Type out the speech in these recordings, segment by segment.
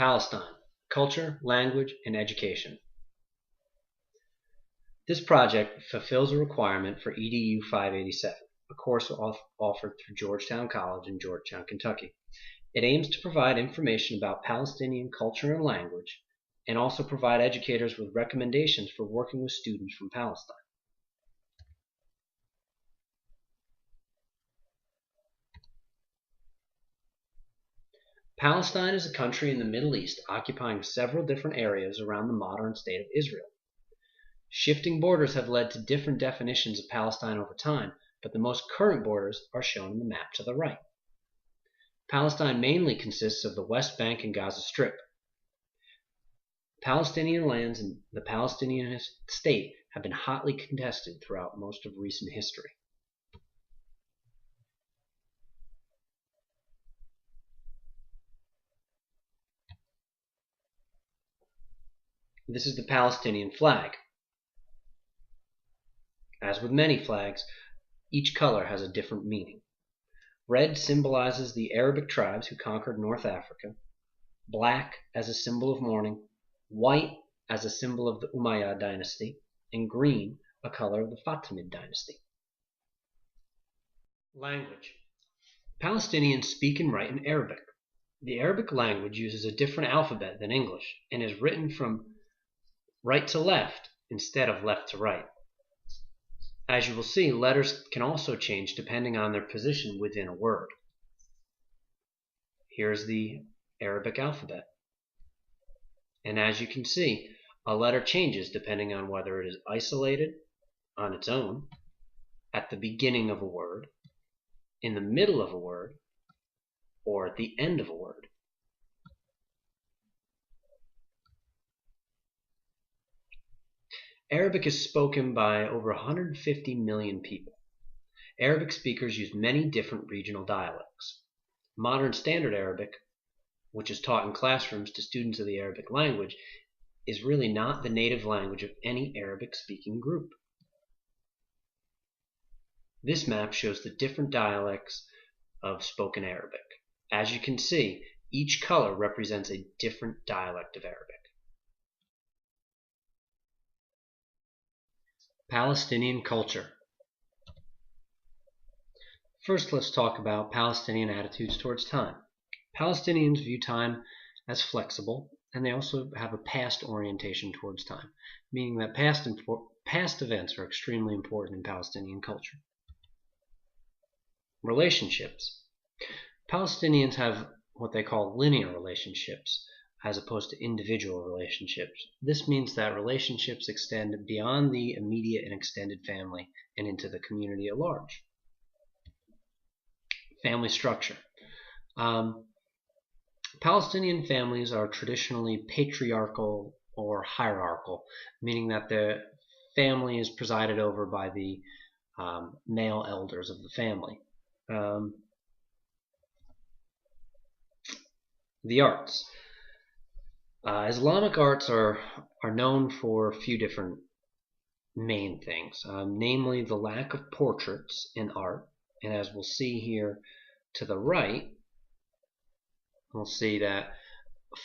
Palestine: Culture, Language, and Education. This project fulfills a requirement for EDU 587, a course offered through Georgetown College in Georgetown, Kentucky. It aims to provide information about Palestinian culture and language, and also provide educators with recommendations for working with students from Palestine. Palestine is a country in the Middle East occupying several different areas around the modern state of Israel. Shifting borders have led to different definitions of Palestine over time, but the most current borders are shown in the map to the right. Palestine mainly consists of the West Bank and Gaza Strip. Palestinian lands and the Palestinian state have been hotly contested throughout most of recent history. This is the Palestinian flag. As with many flags, each color has a different meaning. Red symbolizes the Arabic tribes who conquered North Africa, black as a symbol of mourning, white as a symbol of the Umayyad dynasty, and green a color of the Fatimid dynasty. Language. Palestinians speak and write in Arabic. The Arabic language uses a different alphabet than English and is written from right to left instead of left to right. As you will see, letters can also change depending on their position within a word. Here's the Arabic alphabet. And as you can see, a letter changes depending on whether it is isolated on its own, at the beginning of a word, in the middle of a word, or at the end of a word. Arabic is spoken by over 150 million people. Arabic speakers use many different regional dialects. Modern Standard Arabic, which is taught in classrooms to students of the Arabic language, is really not the native language of any Arabic-speaking group. This map shows the different dialects of spoken Arabic. As you can see, each color represents a different dialect of Arabic. Palestinian culture. First, let's talk about Palestinian attitudes towards time. Palestinians view time as flexible, and they also have a past orientation towards time, meaning that past events are extremely important in Palestinian culture. Relationships. Palestinians have what they call linear relationships, as opposed to individual relationships. This means that relationships extend beyond the immediate and extended family and into the community at large. Family structure. Palestinian families are traditionally patriarchal or hierarchical, meaning that the family is presided over by the male elders of the family. The arts. Islamic arts are known for a few different main things, namely the lack of portraits in art, and as we'll see here to the right, we'll see that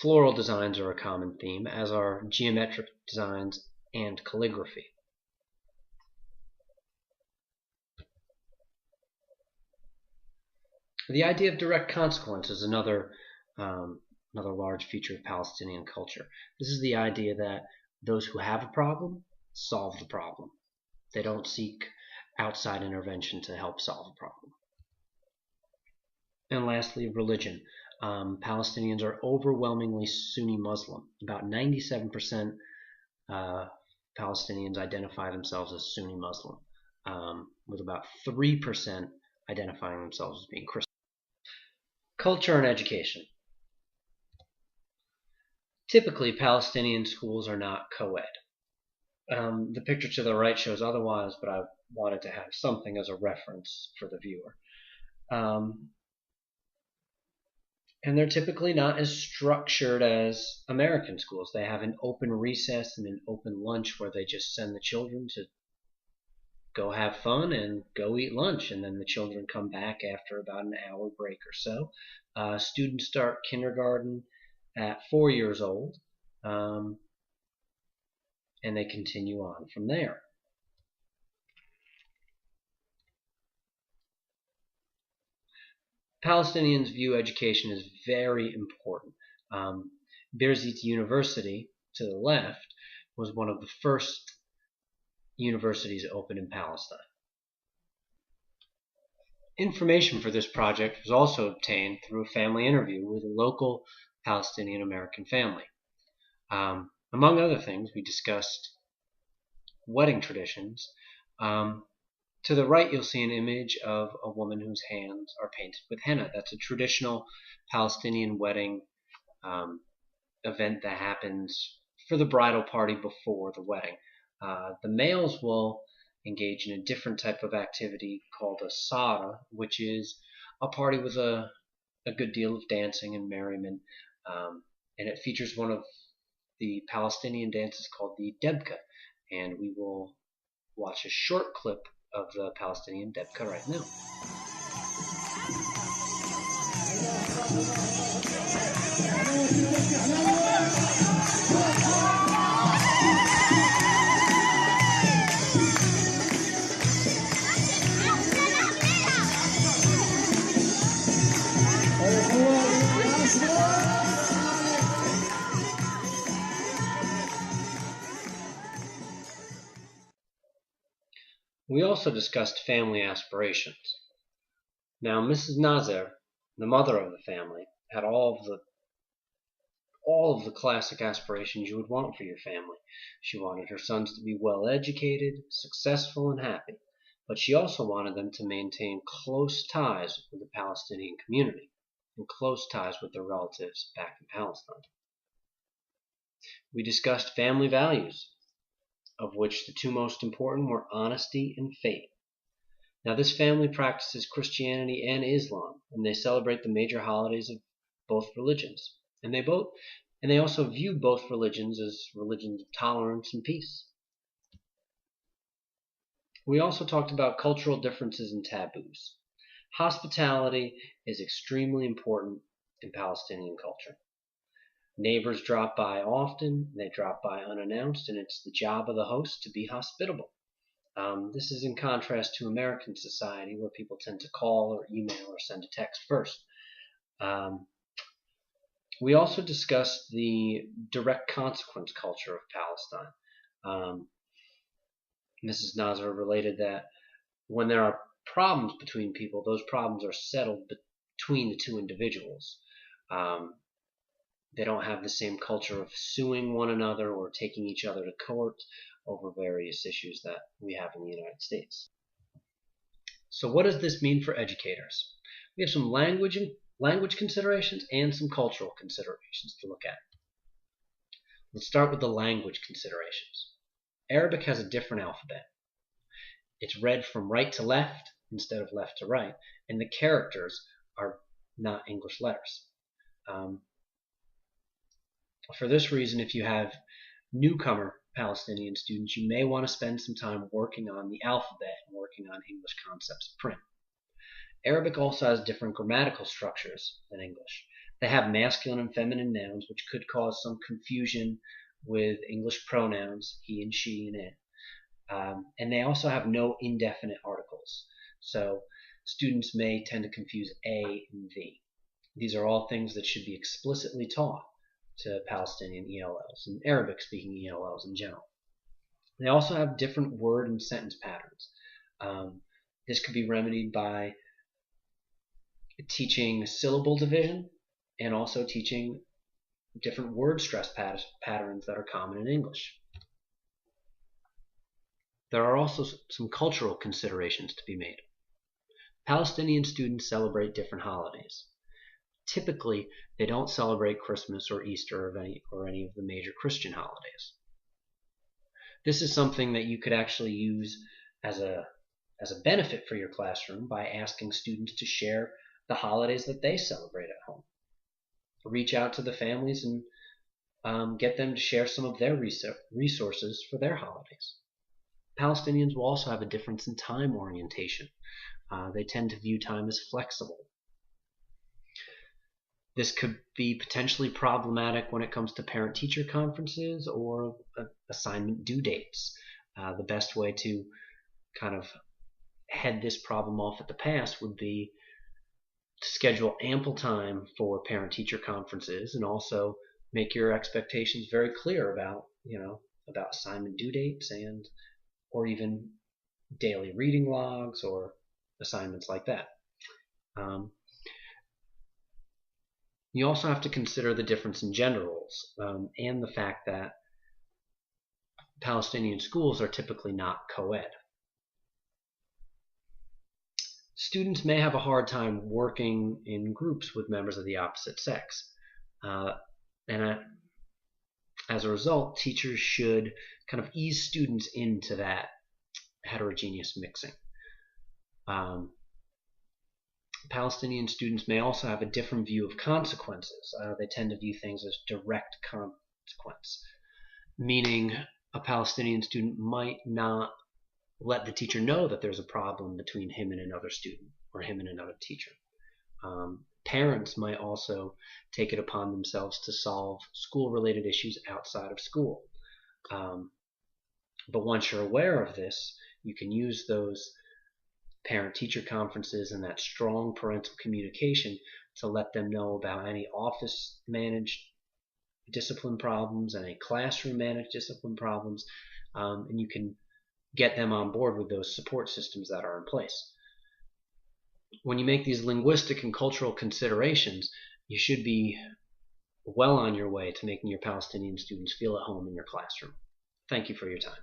floral designs are a common theme, as are geometric designs and calligraphy. The idea of direct consequence is another large feature of Palestinian culture. This is the idea that those who have a problem solve the problem. They don't seek outside intervention to help solve a problem. And lastly, religion. Palestinians are overwhelmingly Sunni Muslim. About 97% Palestinians identify themselves as Sunni Muslim, with about 3% identifying themselves as being Christian. Culture and education. Typically, Palestinian schools are not co-ed. The picture to the right shows otherwise, but I wanted to have something as a reference for the viewer. And they're typically not as structured as American schools. They have an open recess and an open lunch where they just send the children to go have fun and go eat lunch, and then the children come back after about an hour break or so. Students start kindergarten at 4 years old, and they continue on from there. Palestinians view education as very important. Birzeit University, to the left, was one of the first universities opened in Palestine. Information for this project was also obtained through a family interview with a local Palestinian American family. Among other things, we discussed wedding traditions. To the right, you'll see an image of a woman whose hands are painted with henna. That's a traditional Palestinian wedding event that happens for the bridal party before the wedding. The males will engage in a different type of activity called a Sara, which is a party with a good deal of dancing and merriment, and it features one of the Palestinian dances called the Debka, and we will watch a short clip of the Palestinian Debka right now. We also discussed family aspirations. Now, Mrs. Nazar, the mother of the family, had all of the classic aspirations you would want for your family. She wanted her sons to be well educated, successful, and happy, but she also wanted them to maintain close ties with the Palestinian community and close ties with their relatives back in Palestine. We discussed family values, of which the two most important were honesty and faith. Now, this family practices Christianity and Islam, and they celebrate the major holidays of both religions. And they also view both religions as religions of tolerance and peace. We also talked about cultural differences and taboos. Hospitality is extremely important in Palestinian culture. Neighbors drop by often, they drop by unannounced, and it's the job of the host to be hospitable. This is in contrast to American society, where people tend to call or email or send a text first. We also discussed the direct consequence culture of Palestine. Mrs. Nazar related that when there are problems between people, those problems are settled between the two individuals. They don't have the same culture of suing one another or taking each other to court over various issues that we have in the United States. So what does this mean for educators? We have some language considerations and some cultural considerations to look at. Let's start with the language considerations. Arabic has a different alphabet. It's read from right to left instead of left to right, and the characters are not English letters. For this reason, if you have newcomer Palestinian students, you may want to spend some time working on the alphabet and working on English concepts of print. Arabic also has different grammatical structures than English. They have masculine and feminine nouns, which could cause some confusion with English pronouns, he and she and it. And they also have no indefinite articles. So students may tend to confuse A and V. These are all things that should be explicitly taught to Palestinian ELLs and Arabic-speaking ELLs in general. They also have different word and sentence patterns. This could be remedied by teaching syllable division and also teaching different word stress patterns that are common in English. There are also some cultural considerations to be made. Palestinian students celebrate different holidays. Typically, they don't celebrate Christmas or Easter or any of the major Christian holidays. This is something that you could actually use as a benefit for your classroom by asking students to share the holidays that they celebrate at home. Reach out to the families and get them to share some of their resources for their holidays. Palestinians will also have a difference in time orientation. They tend to view time as flexible. This could be potentially problematic when it comes to parent-teacher conferences or assignment due dates. The best way to kind of head this problem off at the pass would be to schedule ample time for parent-teacher conferences, and also make your expectations very clear about, about assignment due dates and or even daily reading logs or assignments like that. You also have to consider the difference in gender roles and the fact that Palestinian schools are typically not co-ed. Students may have a hard time working in groups with members of the opposite sex. And as a result, teachers should kind of ease students into that heterogeneous mixing. Palestinian students may also have a different view of consequences. They tend to view things as direct consequence, meaning a Palestinian student might not let the teacher know that there's a problem between him and another student or him and another teacher. Parents might also take it upon themselves to solve school-related issues outside of school. But once you're aware of this, you can use those parent-teacher conferences and that strong parental communication to let them know about any office-managed discipline problems, any classroom-managed discipline problems, and you can get them on board with those support systems that are in place. When you make these linguistic and cultural considerations, you should be well on your way to making your Palestinian students feel at home in your classroom. Thank you for your time.